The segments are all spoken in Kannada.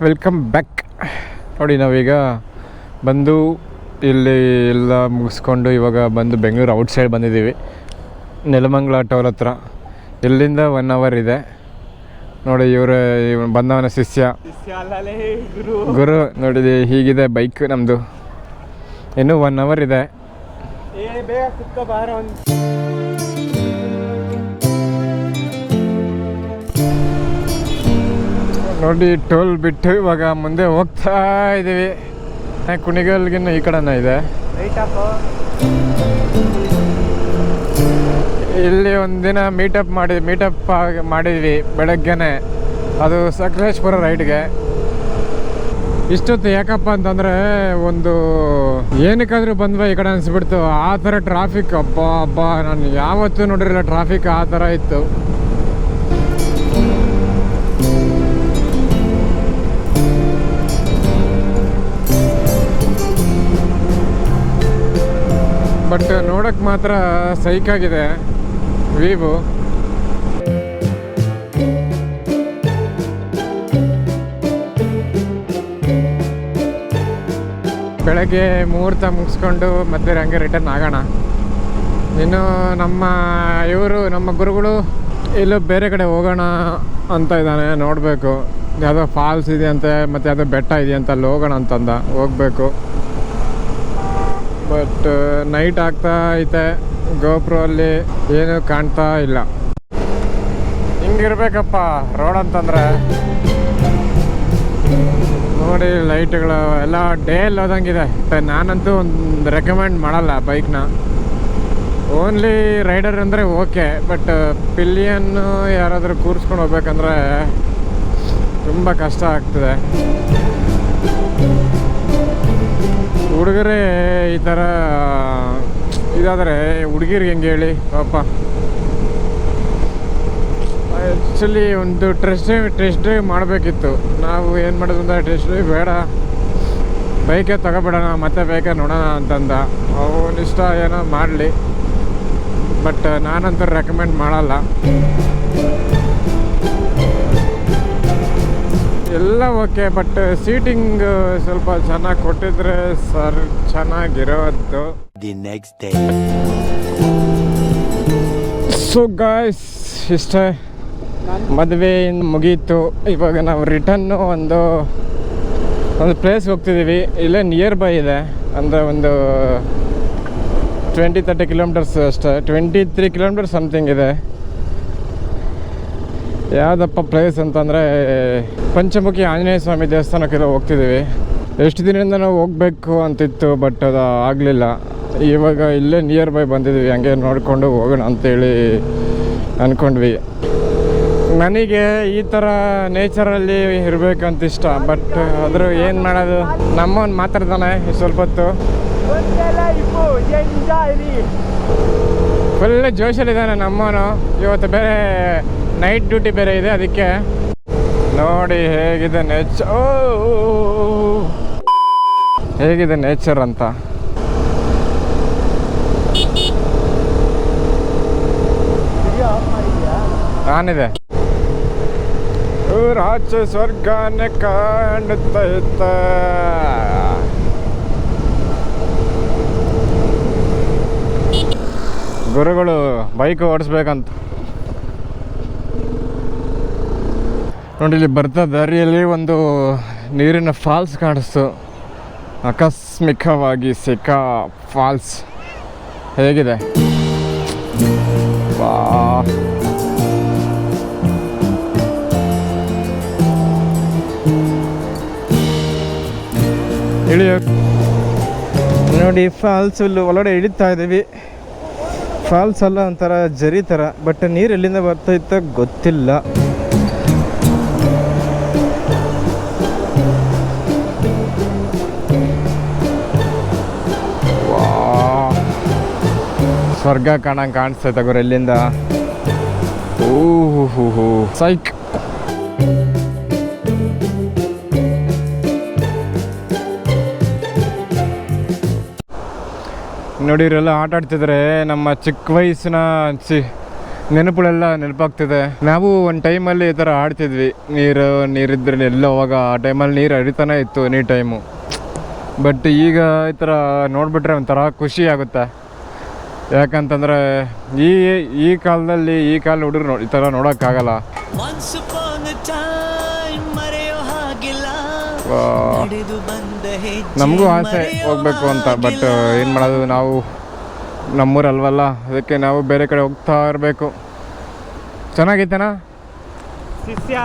Welcome back. ನೋಡಿ ನಾವೀಗ ಬಂದು ಇಲ್ಲಿ ಎಲ್ಲ ಮುಗಿಸ್ಕೊಂಡು ಇವಾಗ ಬಂದು ಬೆಂಗಳೂರು ಔಟ್ಸೈಡ್ ಬಂದಿದ್ದೀವಿ. ನೆಲಮಂಗಲ ಟೋಲ್ ಹತ್ರ. ಇಲ್ಲಿಂದ 1 ಅವರ್ ಇದೆ ನೋಡಿ. ಇವರು ಬಂದವನ ಶಿಷ್ಯ ಗುರು ನೋಡಿ. ಹೀಗಿದೆ ಬೈಕ್ ನಮ್ಮದು. ಇನ್ನೂ 1 ಅವರ್ ಇದೆ. ನೋಡಿ ಟೋಲ್ ಬಿಟ್ಟು ಇವಾಗ ಮುಂದೆ ಹೋಗ್ತಾ ಇದ್ದೀವಿ. ಕುಣಿಗಲ್ಗಿನ್ನ ಈ ಕಡೆನ ಇದೆ. ಇಲ್ಲಿ ಒಂದಿನ ಮೀಟಪ್ ಮಾಡಿದ್ವಿ ಬೆಳಗ್ಗೆನೆ. ಅದು ಸಕಲೇಶ್ಪುರ ರೈಡ್ಗೆ. ಇಷ್ಟೊತ್ತು ಯಾಕಪ್ಪ ಅಂತಂದರೆ ಒಂದು ಏನಕ್ಕಾದರೂ ಬಂದ್ವಾ ಈ ಕಡೆ ಅನಿಸ್ಬಿಡ್ತು. ಆ ಥರ ಟ್ರಾಫಿಕ್ ಹಬ್ಬ ನಾನು ಯಾವತ್ತೂ ನೋಡಿರಲಿಲ್ಲ. ಟ್ರಾಫಿಕ್ ಆ ಥರ ಇತ್ತು. ಬಟ್ ನೋಡೋಕ್ಕೆ ಮಾತ್ರ ಸೈಕಾಗಿದೆ ವ್ಯೂ. ಬೆಳಗ್ಗೆ ಮುಹೂರ್ತ ಮುಗಿಸ್ಕೊಂಡು ಮತ್ತೆ ಹಂಗೆ ರಿಟರ್ನ್ ಆಗೋಣ. ಇನ್ನು ನಮ್ಮ ಗುರುಗಳು ಎಲ್ಲೋ ಬೇರೆ ಕಡೆ ಹೋಗೋಣ ಅಂತ ಇದ್ದಾನೆ. ನೋಡಬೇಕು, ಯಾವುದೋ ಫಾಲ್ಸ್ ಇದೆಯಂತೆ ಮತ್ತು ಯಾವುದೋ ಬೆಟ್ಟ ಇದೆಯಂತ, ಅಲ್ಲಿ ಹೋಗೋಣ ಅಂತಂದ. ಹೋಗಬೇಕು. ಬಟ್ ನೈಟ್ ಆಗ್ತಾ ಐತೆ. ಗೋಪ್ರೋ ಅಲ್ಲಿ ಏನು ಕಾಣ್ತಾ ಇಲ್ಲ. ಹಿಂಗಿರ್ಬೇಕಪ್ಪ ರೋಡ್ ಅಂತಂದರೆ. ನೋಡಿ ಲೈಟ್ಗಳು ಎಲ್ಲ ಡೇ ಅಲ್ಲಿ ಹೋದಂಗಿದೆ. ನಾನಂತೂ ಒಂದು ರೆಕಮೆಂಡ್ ಮಾಡಲ್ಲ ಬೈಕ್ನ. ಓನ್ಲಿ ರೈಡರ್ ಅಂದರೆ ಓಕೆ. ಬಟ್ ಪಿಲಿಯನ್ನು ಯಾರಾದರೂ ಕೂರಿಸ್ಕೊಂಡು ಹೋಗ್ಬೇಕಂದ್ರೆ ತುಂಬ ಕಷ್ಟ ಆಗ್ತದೆ. ಹುಡುಗರೇ ಈ ಥರ ಇದಾದರೆ ಹುಡುಗಿರಿಗೆ ಹೆಂಗೆ ಹೇಳಿ ಪಾಪ. ಆ್ಯಕ್ಚುಲಿ ಒಂದು ಟೆಸ್ಟ್ ಡ್ರೈವ್ ಮಾಡಬೇಕಿತ್ತು. ನಾವು ಏನು ಮಾಡೋದು ಅಂದರೆ ಟೆಸ್ಟ್ ಡ್ರೈವ್ ಬೇಡ, ಬೈಕೇ ತಗೊಬಿಡೋಣ, ಮತ್ತೆ ಬೈಕೇ ನೋಡೋಣ ಅಂತಂದ. ಅವನ ಇಷ್ಟ ಏನೋ ಮಾಡಲಿ. ಬಟ್ ನಾನಂತೂ ರೆಕಮೆಂಡ್ ಮಾಡಲ್ಲ. ಎಲ್ಲ ಓಕೆ, ಬಟ್ ಸೀಟಿಂಗ್ ಸ್ವಲ್ಪ ಚೆನ್ನಾಗಿ ಕೊಟ್ಟಿದ್ರೆ ಸರ್ ಚೆನ್ನಾಗಿರೋದು. ಸೊ ಗಾಯ್ಸ್, ಇಷ್ಟೇ ಮದುವೆ ಮುಗೀತು. ಇವಾಗ ನಾವು ರಿಟರ್ನು ಒಂದು ಪ್ಲೇಸ್ ಹೋಗ್ತಿದ್ದೀವಿ. ಇಲ್ಲೇ ನಿಯರ್ ಬೈ ಇದೆ. ಅಂದರೆ ಒಂದು 20-30 ಕಿಲೋಮೀಟರ್ಸ್ ಅಷ್ಟೇ. 23 ಕಿಲೋಮೀಟರ್ ಸಮಥಿಂಗ್ ಇದೆ. ಯಾವುದಪ್ಪ ಪ್ಲೇಸ್ ಅಂತಂದರೆ ಪಂಚಮುಖಿ ಆಂಜನೇಯ ಸ್ವಾಮಿ ದೇವಸ್ಥಾನಕ್ಕೆಲ್ಲ ಹೋಗ್ತಿದ್ದೀವಿ. ಎಷ್ಟು ದಿನದಿಂದ ನಾವು ಹೋಗಬೇಕು ಅಂತಿತ್ತು, ಬಟ್ ಅದು ಆಗಲಿಲ್ಲ. ಇವಾಗ ಇಲ್ಲೇ ನಿಯರ್ ಬೈ ಬಂದಿದ್ದೀವಿ. ಹಂಗೆ ನೋಡಿಕೊಂಡು ಹೋಗೋಣ ಅಂತೇಳಿ ಅಂದ್ಕೊಂಡ್ವಿ. ನನಗೆ ಈ ಥರ ನೇಚರಲ್ಲಿ ಇರಬೇಕಂತ ಇಷ್ಟ. ಬಟ್ ಆದರೂ ಏನು ಮಾಡೋದು, ನಮ್ಮವ್ನು ಮಾತಾಡ್ತಾನೆ ಸ್ವಲ್ಪ ಹೊತ್ತು. ಫುಲ್ ಜೋಶಲ್ಲಿದ್ದಾನೆ ನಮ್ಮವನು. ಇವತ್ತು ಬೇರೆ ನೈಟ್ ಡ್ಯೂಟಿ ಬೇರೆ ಇದೆ, ಅದಕ್ಕೆ. ನೋಡಿ ಹೇಗಿದೆ ನೇಚರ್ ಅಂತ. ನಾನಿದೆ ರಾಜ್ಯ ಸ್ವರ್ಗನೇ ಕಾಣುತ್ತ. ಗುರುಗಳು ಬೈಕ್ ಓಡಿಸ್ಬೇಕಂತ ನೋಡಿ. ಇಲ್ಲಿ ಬರ್ತಾ ದಾರಿಯಲ್ಲಿ ಒಂದು ನೀರಿನ ಫಾಲ್ಸ್ ಕಾಣಿಸ್ತು. ಆಕಸ್ಮಿಕವಾಗಿ ಸಿಕ್ಕಾ ಫಾಲ್ಸ್. ಹೇಗಿದೆ ವಾ. ಇಳಿಯೋ ನೋಡಿ ಫಾಲ್ಸ್ ಒಳಗಡೆ ಇಳಿತಾ ಇದ್ದೀವಿ. ಫಾಲ್ಸ್ ಅಲ್ಲ, ಒಂಥರ ಜರಿ ಥರ. ಬಟ್ ನೀರು ಎಲ್ಲಿಂದ ಬರ್ತೈತ ಗೊತ್ತಿಲ್ಲ. ಸ್ವರ್ಗ ಕಾಣಂಗೆ ಕಾಣಿಸ್ತೈತೆ ಗುರು ಎಲ್ಲಿಂದ. ಓಹೋ ಸೈಕ್. ನೋಡಿರೆಲ್ಲ ಆಟ ಆಡ್ತಿದ್ರೆ. ನಮ್ಮ ಚಿಕ್ಕ ವಯಸ್ಸಿನ ನೆನಪುಗಳೆಲ್ಲ ನೆನಪಾಗ್ತಿದೆ. ನಾವು ಒಂದು ಟೈಮಲ್ಲಿ ಈ ಥರ ಆಡ್ತಿದ್ವಿ, ನೀರಿದ್ರೆ ಎಲ್ಲ ಅವಾಗ ಆ ಟೈಮಲ್ಲಿ ನೀರು ಹರಿತಾನೆ ಇತ್ತು ಎನಿ ಟೈಮು. ಬಟ್ ಈಗ ಈ ಥರ ನೋಡಿಬಿಟ್ರೆ ಒಂಥರ ಖುಷಿ ಆಗುತ್ತೆ. ಯಾಕಂತಂದರೆ ಈ ಕಾಲದಲ್ಲಿ ಈ ಕಾಲ ಹುಡುಗರು ಈ ಥರ ನೋಡೋಕ್ಕಾಗಲ್ಲ. ನಮಗೂ ಆಸೆ ಹೋಗ್ಬೇಕು ಅಂತ, ಬಟ್ ಏನು ಮಾಡೋದು, ನಾವು ನಮ್ಮೂರಲ್ವಲ್ಲ, ಅದಕ್ಕೆ ನಾವು ಬೇರೆ ಕಡೆ ಹೋಗ್ತಾ ಇರಬೇಕು. ಚೆನ್ನಾಗೈತೆನಾ ಶಿಷ್ಯ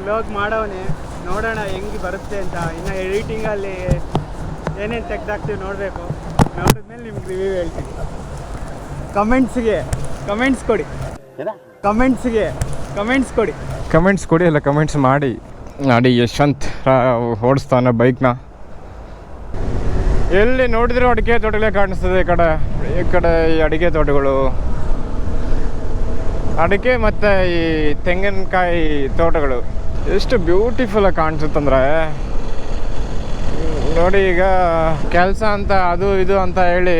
ಲೋಗ್ ಮಾಡೋನೆ, ನೋಡೋಣ ಹೆಂಗೆ ಬರುತ್ತೆ ಅಂತ. ಇನ್ನು ಎಡಿಟಿಂಗಲ್ಲಿ ಏನೇನು ತೆಗ್ದಾಕ್ತೀವಿ ನೋಡಬೇಕು. ನೋಡಿದ್ಮೇಲೆ ನಿಮ್ಗೆ ರಿವ್ಯೂ ಹೇಳ್ತೀನಿ. ಕಮೆಂಟ್ಸ್ ಕೊಡಿ, ಕಮೆಂಟ್ಸ್ ಕೊಡಿ ಅಲ್ಲ, ಕಮೆಂಟ್ಸ್ ಮಾಡಿ. ಯಶವಂತ್ ಓಡಿಸ್ತಾನೆ ಬೈಕ್ನ. ಎಲ್ಲಿ ನೋಡಿದ್ರು ಅಡಿಕೆ ತೋಟಗಳೇ ಕಾಣಿಸ್ತದೆ. ಈ ಕಡೆ ಈ ಅಡಿಕೆ ತೋಟಗಳು, ಅಡಿಕೆ ಮತ್ತು ಈ ತೆಂಗಿನಕಾಯಿ ತೋಟಗಳು ಎಷ್ಟು ಬ್ಯೂಟಿಫುಲ್ಲಾಗಿ ಕಾಣಿಸುತ್ತಂದ್ರೆ ನೋಡಿ. ಈಗ ಕೆಲಸ ಅಂತ ಅದು ಇದು ಅಂತ ಹೇಳಿ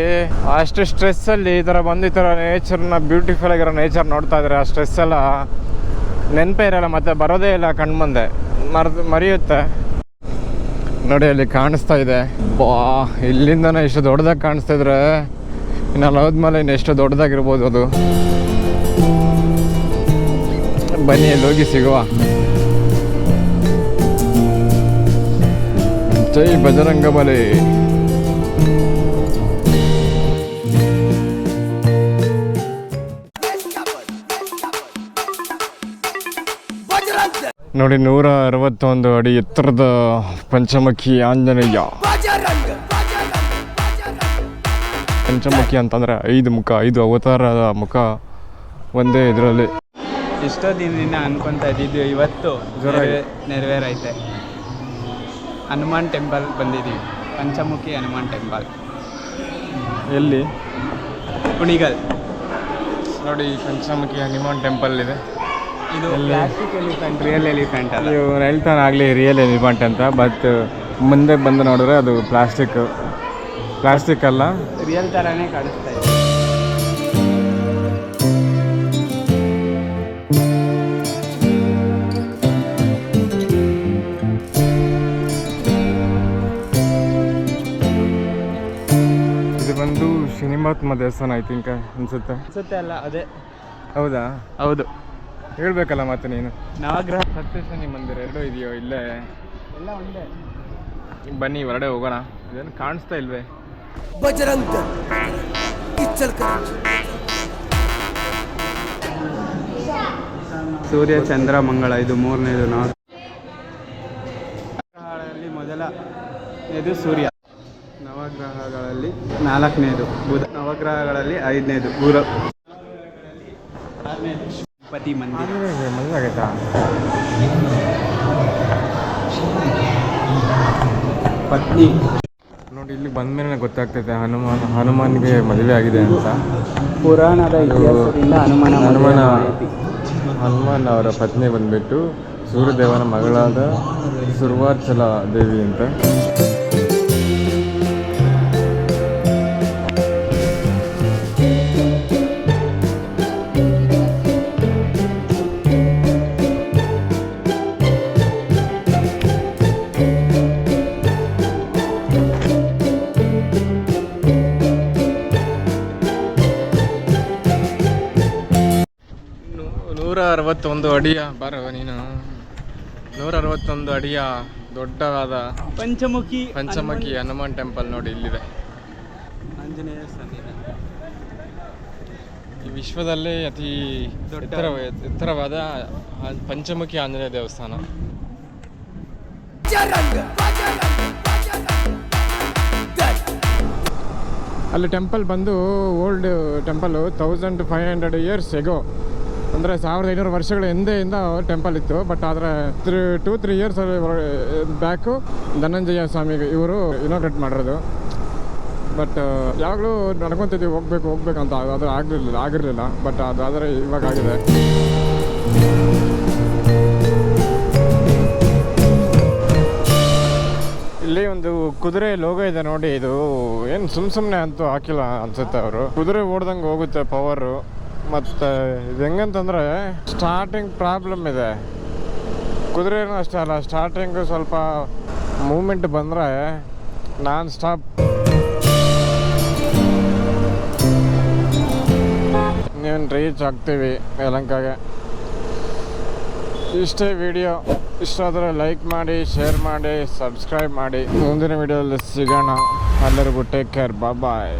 ಅಷ್ಟು ಸ್ಟ್ರೆಸ್ಸಲ್ಲಿ ಈ ಥರ ಬಂದು ಈ ಥರ ನೇಚರ್ನ, ಬ್ಯೂಟಿಫುಲ್ ಆಗಿರೋ ನೇಚರ್ ನೋಡ್ತಾ ಇದ್ದಾರೆ. ಆ ಸ್ಟ್ರೆಸ್ ಎಲ್ಲ ನೆನಪೇ ಇರೋಲ್ಲ, ಮತ್ತು ಬರೋದೇ ಇಲ್ಲ ಕಣ್ಮುಂದೆ, ಮರೆಯುತ್ತೆ. ನೋಡಿ ಅಲ್ಲಿ ಕಾಣಿಸ್ತಾ ಇದೆ. ಇಲ್ಲಿಂದನೇ ಎಷ್ಟು ದೊಡ್ಡದಾಗಿ ಕಾಣಿಸ್ತಾ ಇದ್ರೆ ಇನ್ನು ಅಲ್ಲಿ ಹೋದ್ಮೇಲೆ ಇನ್ನು ಎಷ್ಟು ದೊಡ್ಡದಾಗಿರ್ಬೋದು ಅದು. ಬನ್ನಿ ಅಲ್ಲಿ ಹೋಗಿ ಸಿಗುವ. ಜೈ ಬಜರಂಗಬಲಿ. ನೋಡಿ 161 ಅಡಿ ಎತ್ತರದ ಪಂಚಮುಖಿ ಆಂಜನೇಯ. ಪಂಚಮುಖಿ ಅಂತಂದರೆ 5 ಮುಖ, 5 ಅವತಾರದ ಮುಖ ಒಂದೇ ಇದರಲ್ಲಿ. ಎಷ್ಟೋ ದಿನದಿಂದ ಅನ್ಕೊತಾ ಇದ್ದಿದ್ದು, ಇವತ್ತು ನೆರವೇರೈತೆ. ಹನುಮಾನ್ ಟೆಂಪಲ್ ಬಂದಿದ್ದೀವಿ, ಪಂಚಮುಖಿ ಹನುಮಾನ್ ಟೆಂಪಲ್. ಎಲ್ಲಿ? ಕುಣಿಗಲ್. ನೋಡಿ ಪಂಚಮುಖಿ ಹನುಮಾನ್ ಟೆಂಪಲ್ ಇದೆ. ಇದು ಪ್ಲಾಸ್ಟಿಕ್ ಎಲಿಫೆಂಟ್, ರಿಯಲ್ ಎಲಿಫೆಂಟ್ ಅಲ್ಲ. ನೀವು ಹೇಳ್ತಾನೆ ಆಗಲಿ ರಿಯಲ್ ಎಲಿಫೆಂಟ್ ಅಂತ, ಬಟ್ ಮುಂದೆ ಬಂದು ನೋಡಿದ್ರೆ ಅದು ಪ್ಲಾಸ್ಟಿಕ್ ಅಲ್ಲ, ರಿಯಲ್ ಥರನೇ ಕಾಣಿಸ್ತಾ ಇದೆ. ಇದು ಬಂದು ಶನಿಮಾತ್ಮ ದೇವಸ್ಥಾನ ಐ ಥಿಂಕ್ ಅನ್ಸುತ್ತೆ ಅಲ್ಲ, ಅದೇ. ಹೌದಾ? ಹೌದು. ಹೇಳ್ಬೇಕಲ್ಲ ಮತ್ತೆ ನೀನು. ನವಗ್ರಹ ಸಪ್ತಶನಿ ಮಂದಿರ ಎರಡೂ ಇದೆಯೋ? ಇಲ್ಲೇ ಎಲ್ಲ ಒಂದೇ. ಬನ್ನಿ ಹೊರಡೆ ಹೋಗೋಣ. ಇದೇನು ಕಾಣಿಸ್ತಾ ಇಲ್ವೇ? ಬಜರಂಗ ಸೂರ್ಯ ಚಂದ್ರ ಮಂಗಳ, ಇದು 3ನೇದು. ನವಗ್ರಹಗಳಲ್ಲಿ ಮೊದಲನೇದು ಸೂರ್ಯ, ನವಗ್ರಹಗಳಲ್ಲಿ 4ನೇದು ಬುಧ, ನವಗ್ರಹಗಳಲ್ಲಿ 5ನೇದು ಗುರು, 6ನೇದು ಪತಿ ಮಂದಿರ. ಮದುವೆ ಆಗೈತಾ? ಪತ್ನಿ. ನೋಡಿ ಇಲ್ಲಿ ಬಂದ್ಮೇಲೆ ಗೊತ್ತಾಗ್ತೈತೆ ಹನುಮಾನ್ಗೆ ಮದುವೆ ಆಗಿದೆ ಅಂತ. ಪುರಾಣದ ಇತಿಹಾಸದಿಂದ ಹನುಮಾನ್ ಅವರ ಪತ್ನಿ ಬಂದ್ಬಿಟ್ಟು ಸೂರ್ಯದೇವನ ಮಗಳಾದ ಸುರ್ವಾಚಲ ದೇವಿ ಅಂತ. ಅಡಿಯ ಬಾರ ನೀನು 161 ಅಡಿಯ ದೊಡ್ಡವಾದ ಪಂಚಮುಖಿ ಹನುಮಾನ್ ಟೆಂಪಲ್ ನೋಡಿ ಇಲ್ಲಿದೆ. ಆಂಜನೇಯ ಸನ್ನಿಧಾನ. ಈ ವಿಶ್ವದಲ್ಲೇ ಅತಿ ಎತ್ತರವಾದ ಪಂಚಮುಖಿ ಆಂಜನೇಯ ದೇವಸ್ಥಾನ. ಅಲ್ಲಿ ಟೆಂಪಲ್ ಬಂದು ಓಲ್ಡ್ ಟೆಂಪಲ್ 1500 ಇಯರ್ಸ್ ಎಗೋ, ಅಂದರೆ 1500 ವರ್ಷಗಳ ಹಿಂದೆಯಿಂದ ಟೆಂಪಲ್ ಇತ್ತು. ಬಟ್ ಆದರೆ 2-3 ಇಯರ್ಸ್ ಬ್ಯಾಕು ಧನಂಜಯ ಸ್ವಾಮಿ ಇವರು ಇನಾಗ್ರೇಟ್ ಮಾಡಿರೋದು. ಬಟ್ ಯಾವಾಗಲೂ ನಡ್ಕೊತಿದ್ವಿ ಹೋಗ್ಬೇಕು ಅಂತ, ಅದು ಆಗಿರಲಿಲ್ಲ. ಬಟ್ ಅದಾದರೆ ಇವಾಗ ಆಗಿದೆ. ಇಲ್ಲಿ ಒಂದು ಕುದುರೆ ಲೋಗೋ ಇದೆ ನೋಡಿ. ಇದು ಏನು ಸುಮ್ಮನೆ ಅಂತೂ ಹಾಕಿಲ್ಲ ಅನ್ಸುತ್ತೆ ಅವರು. ಕುದುರೆ ಓಡ್ದಂಗೆ ಹೋಗುತ್ತೆ ಪವರು. ಮತ್ತು ಇದು ಹೆಂಗಂತಂದರೆ ಸ್ಟಾರ್ಟಿಂಗ್ ಪ್ರಾಬ್ಲಮ್ ಇದೆ. ಕುದುರೆನೂ ಅಷ್ಟೇ ಅಲ್ಲ, ಸ್ಟಾರ್ಟಿಂಗು ಸ್ವಲ್ಪ ಮೂಮೆಂಟ್ ಬಂದರೆ ನಾನ್ ಸ್ಟಾಪ್ ನೀನು ರೀಚ್ ಆಗ್ತೀವಿ ಯಲಹಂಕಗೆ. ಇಷ್ಟೇ ವಿಡಿಯೋ. ಇಷ್ಟ ಆದರೆ ಲೈಕ್ ಮಾಡಿ, ಶೇರ್ ಮಾಡಿ, ಸಬ್ಸ್ಕ್ರೈಬ್ ಮಾಡಿ. ಮುಂದಿನ ವಿಡಿಯೋದಲ್ಲಿ ಸಿಗೋಣ. ಎಲ್ಲರಿಗೂ ಟೇಕ್ ಕೇರ್. ಬಾಯ್.